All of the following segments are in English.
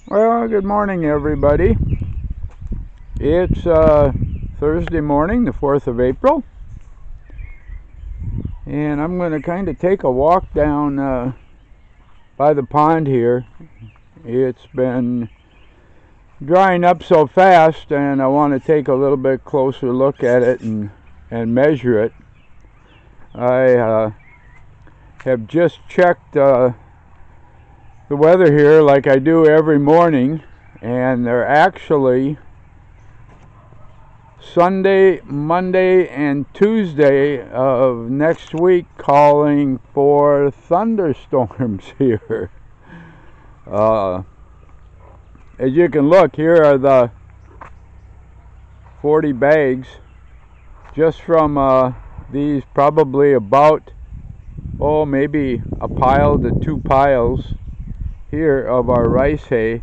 Well, good morning, everybody. It's Thursday morning, the 4th of April, and I'm going to kind of take a walk down by the pond here. It's been drying up so fast, and I want to take a little bit closer look at it and measure it. I have just checked the weather here like I do every morning, and they're actually Sunday, Monday, and Tuesday of next week calling for thunderstorms here. As you can look, here are the 40 bags just from these, probably about maybe a pile to 2 piles here of our rice hay,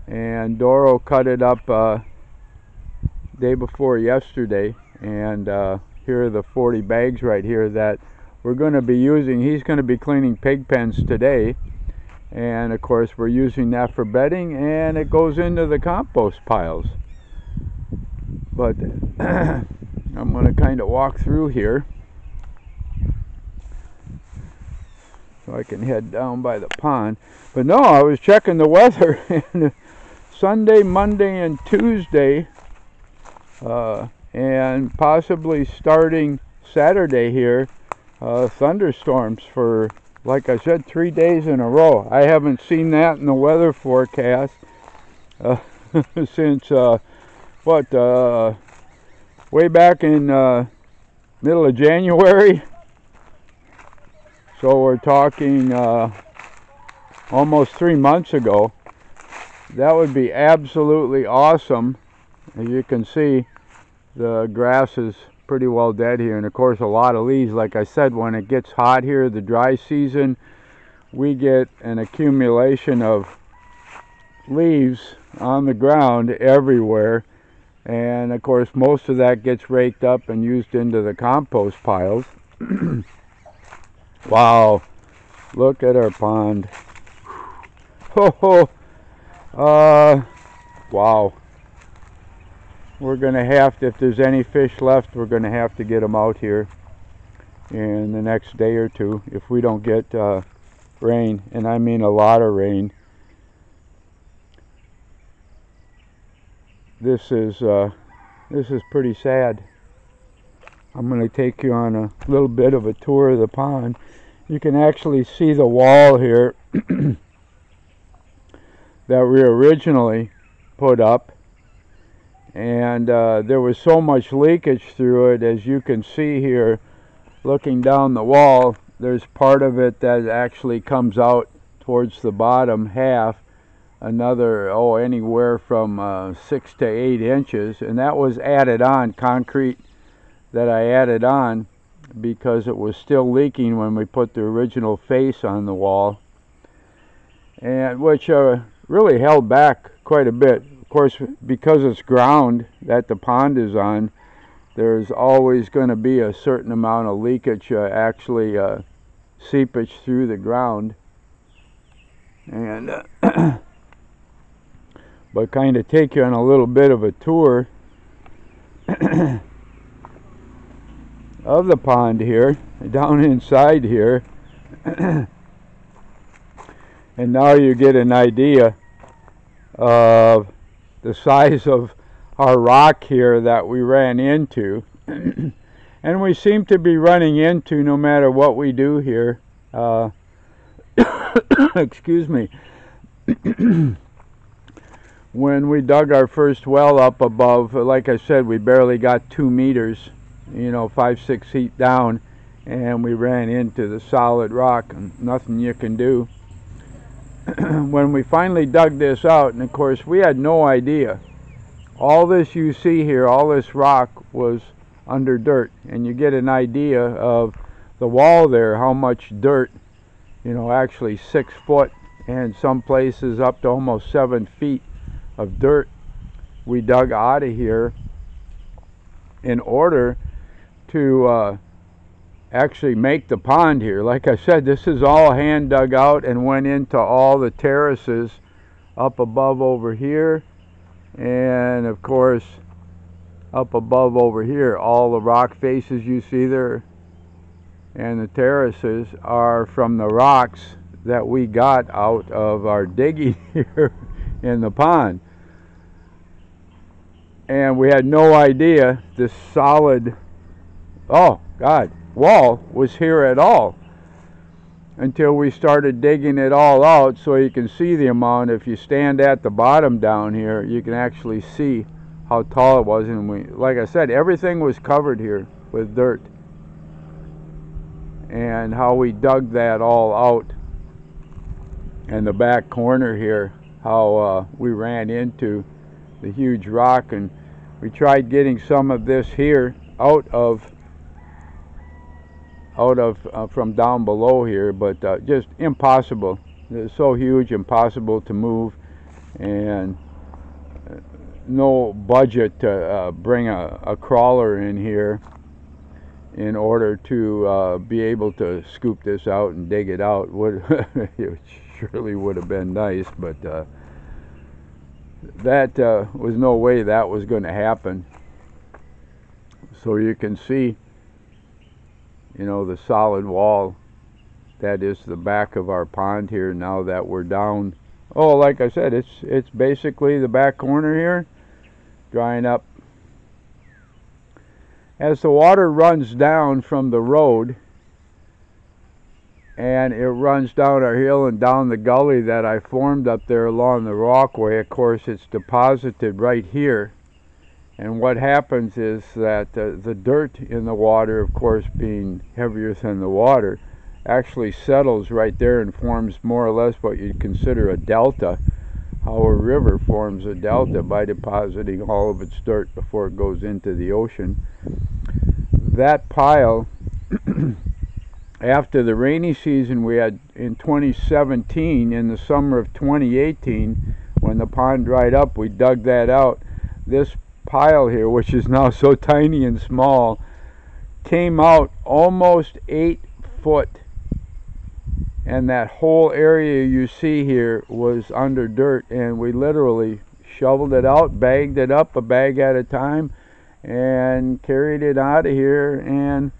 and Doro cut it up day before yesterday, and here are the 40 bags right here that we're going to be using. He's going to be cleaning pig pens today, and of course we're using that for bedding, and it goes into the compost piles. But I'm going to kind of walk through here so I can head down by the pond. But no, I was checking the weather, and Sunday, Monday, and Tuesday, and possibly starting Saturday here, thunderstorms for, like I said, 3 days in a row. I haven't seen that in the weather forecast since way back in middle of January. So we're talking almost 3 months ago. That would be absolutely awesome. As you can see, the grass is pretty well dead here, and of course a lot of leaves. Like I said, when it gets hot here, the dry season, we get an accumulation of leaves on the ground everywhere, and of course most of that gets raked up and used into the compost piles. Wow, look at our pond. Wow. We're going to have to, if there's any fish left, we're going to have to get them out here in the next day or two if we don't get rain, and I mean a lot of rain. This is pretty sad. I'm going to take you on a little bit of a tour of the pond. You can actually see the wall here that we originally put up, and there was so much leakage through it. As you can see here, looking down the wall, there's part of it that actually comes out towards the bottom half, another anywhere from 6 to 8 inches, and that was added on, concrete that I added on because it was still leaking when we put the original face on the wall, and which really held back quite a bit. Of course, because it's ground that the pond is on, there's always going to be a certain amount of leakage, actually seepage through the ground. And but kind of take you on a little bit of a tour of the pond here, down inside here. And now you get an idea of the size of our rock here that we ran into. And we seem to be running into no matter what we do here. Excuse me. When we dug our first well up above, like I said, we barely got 2 meters, 5-6 feet down, and we ran into the solid rock, and nothing you can do. When we finally dug this out, and of course we had no idea, all this you see here, all this rock was under dirt, and you get an idea of the wall there, how much dirt, actually 6 foot, and some places up to almost 7 feet of dirt we dug out of here in order to actually make the pond here. Like I said, this is all hand dug out and went into all the terraces up above over here, and of course up above over here, all the rock faces you see there and the terraces are from the rocks that we got out of our digging here in the pond. And we had no idea this solid, oh God, wall was here at all until we started digging it all out, so you can see the amount. If you stand at the bottom down here, you can actually see how tall it was. And we, like I said, everything was covered here with dirt. And how we dug that all out. And the back corner here, how we ran into the huge rock, and we tried getting some of this here out of from down below here, but just impossible. It's so huge, impossible to move, and no budget to bring a crawler in here in order to be able to scoop this out and dig it out. It surely would have been nice, but that was no way that was going to happen. So you can see, you know, the solid wall that is the back of our pond here. Now that we're down, oh, like I said, it's basically the back corner here drying up. As the water runs down from the road, and it runs down our hill and down the gully that I formed up there along the walkway, of course it's deposited right here. And what happens is that the dirt in the water, of course being heavier than the water, actually settles right there and forms more or less what you'd consider a delta. How a river forms a delta by depositing all of its dirt before it goes into the ocean. That pile, after the rainy season we had in 2017, in the summer of 2018, when the pond dried up, we dug that out. This pile here, which is now so tiny and small, came out almost 8 foot, and that whole area you see here was under dirt, and we literally shoveled it out, bagged it up a bag at a time, and carried it out of here and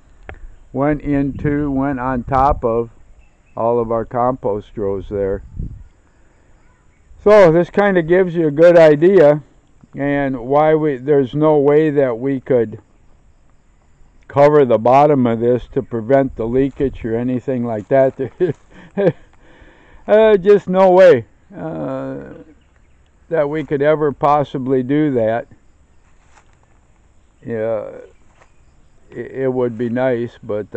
went on top of all of our compost rows there. So this kind of gives you a good idea, and why there's no way that we could cover the bottom of this to prevent the leakage or anything like that. Just no way that we could ever possibly do that. Yeah, it would be nice, but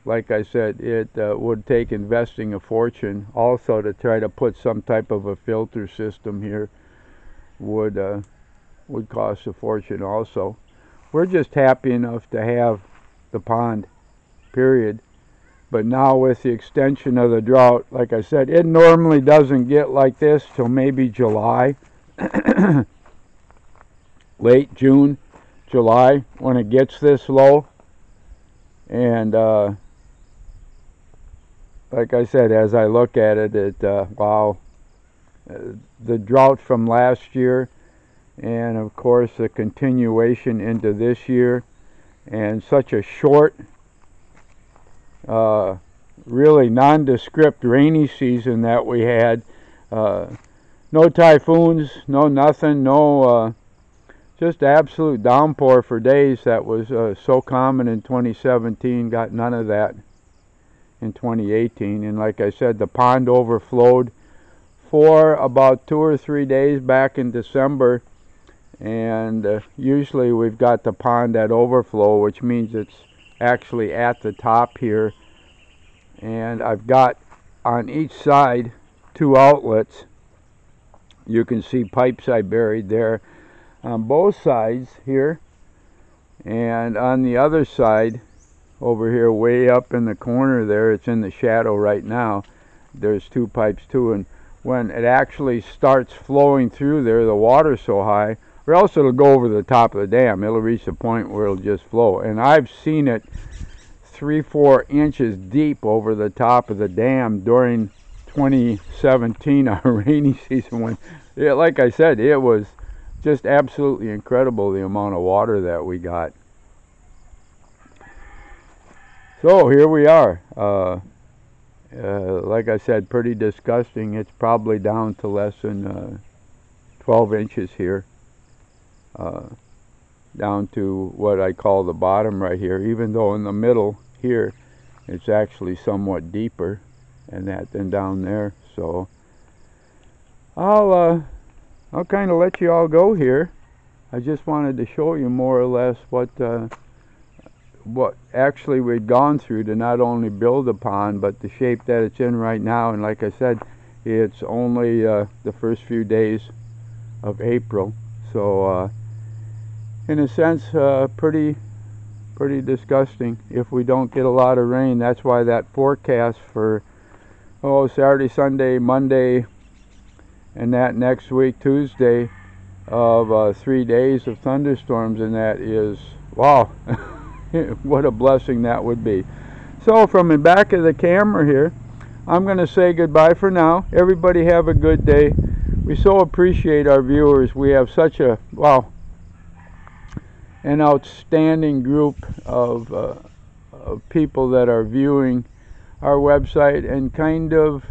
like I said, it would take investing a fortune. Also, to try to put some type of a filter system here would cost a fortune also. We're just happy enough to have the pond, period. But now with the extension of the drought, like I said, it normally doesn't get like this till maybe July, late June, July, when it gets this low. And like I said, as I look at it, wow, the drought from last year, and of course the continuation into this year, and such a short, really nondescript rainy season that we had. No typhoons, no nothing, no just absolute downpour for days. That was so common in 2017. Got none of that in 2018. And like I said, the pond overflowed for about 2 or 3 days back in December. And usually we've got the pond at overflow, which means it's actually at the top here. And I've got on each side 2 outlets. You can see pipes I buried there on both sides here, and on the other side over here way up in the corner there, it's in the shadow right now, there's 2 pipes too. And when it actually starts flowing through there, the water's so high, or else it'll go over the top of the dam. It'll reach the point where it'll just flow, and I've seen it 3-4 inches deep over the top of the dam during 2017, our rainy season, when, yeah, like I said, it was just absolutely incredible the amount of water that we got. So here we are. Like I said, pretty disgusting. It's probably down to less than 12 inches here. Down to what I call the bottom right here, even though in the middle here it's actually somewhat deeper than down there. So I'll kind of let you all go here. I just wanted to show you more or less what actually we'd gone through to not only build a pond, but the shape that it's in right now. And like I said, it's only the first few days of April, so in a sense pretty disgusting if we don't get a lot of rain. That's why that forecast for Saturday, Sunday, Monday, and that next week Tuesday of 3 days of thunderstorms, and that is, wow, what a blessing that would be. So from the back of the camera here, I'm going to say goodbye for now. Everybody have a good day. We so appreciate our viewers. We have such a, wow, an outstanding group of people that are viewing our website and kind of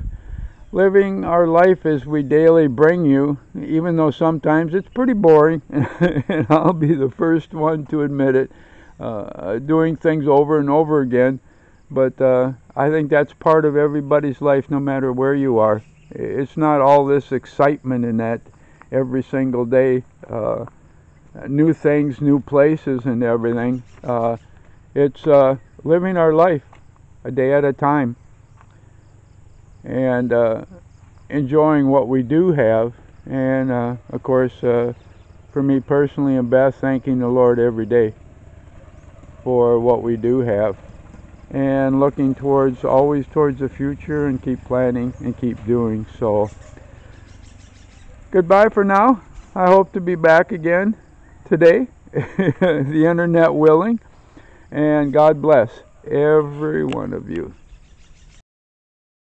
living our life as we daily bring you, even though sometimes it's pretty boring, and I'll be the first one to admit it, doing things over and over again. But I think that's part of everybody's life, no matter where you are. It's not all this excitement in that every single day, new things, new places and everything. It's living our life a day at a time, and enjoying what we do have, and of course for me personally and Beth, thanking the Lord every day for what we do have, and looking always towards the future, and keep planning and keep doing. So goodbye for now. I hope to be back again today, the internet willing, and God bless every one of you.